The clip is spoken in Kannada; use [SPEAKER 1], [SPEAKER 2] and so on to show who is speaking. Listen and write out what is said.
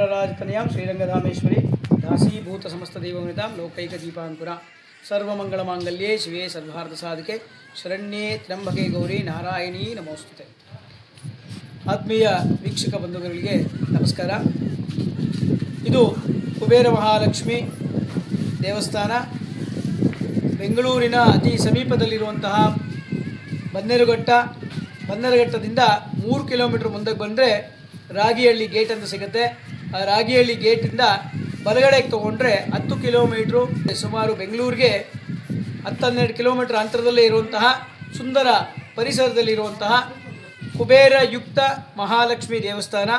[SPEAKER 1] ಸುರರಾಜತನಯಾಂ ಶ್ರೀರಂಗಧಾಮೇಶ್ವರಿ ದಾಸೀಭೂತ ಸಮಸ್ತದೇವಮಿತಾಂ ಲೋಕೈಕದೀಪಾಂಕುರ ಸರ್ವಮಂಗಳಮಾಂಗಲ್ಯೇ ಶಿವೆ ಸರ್ವಾರ್ಥಸಾಧಿಕೆ ಶರಣ್ಯೇ ತ್ರ್ಯಂಬಕೆ ಗೌರಿ ನಾರಾಯಣೀ ನಮೋಸ್ತುತೆ. ಆತ್ಮೀಯ ವೀಕ್ಷಕ ಬಂಧುಗಳಿಗೆ ನಮಸ್ಕಾರ. ಇದು ಕುಬೇರ ಮಹಾಲಕ್ಷ್ಮಿ ದೇವಸ್ಥಾನ, ಬೆಂಗಳೂರಿನ ಅತಿ ಸಮೀಪದಲ್ಲಿರುವಂತಹ ಬನ್ನೇರುಘಟ್ಟದಿಂದ 3 ಕಿಲೋಮೀಟರ್ ಮುಂದಕ್ಕೆ ಬಂದರೆ ರಾಗಿಹಳ್ಳಿ ಗೇಟ್ ಅಂತ ಸಿಗುತ್ತೆ. ಆ ರಾಗಿಹಳ್ಳಿ ಗೇಟಿಂದ ಬಲಗಡೆಗೆ ತೊಗೊಂಡ್ರೆ 10 ಕಿಲೋಮೀಟ್ರು, ಸುಮಾರು ಬೆಂಗಳೂರಿಗೆ 10-12 ಕಿಲೋಮೀಟರ್ ಅಂತರದಲ್ಲೇ ಇರುವಂತಹ ಸುಂದರ ಪರಿಸರದಲ್ಲಿರುವಂತಹ ಕುಬೇರ ಯುಕ್ತ ಮಹಾಲಕ್ಷ್ಮಿ ದೇವಸ್ಥಾನ.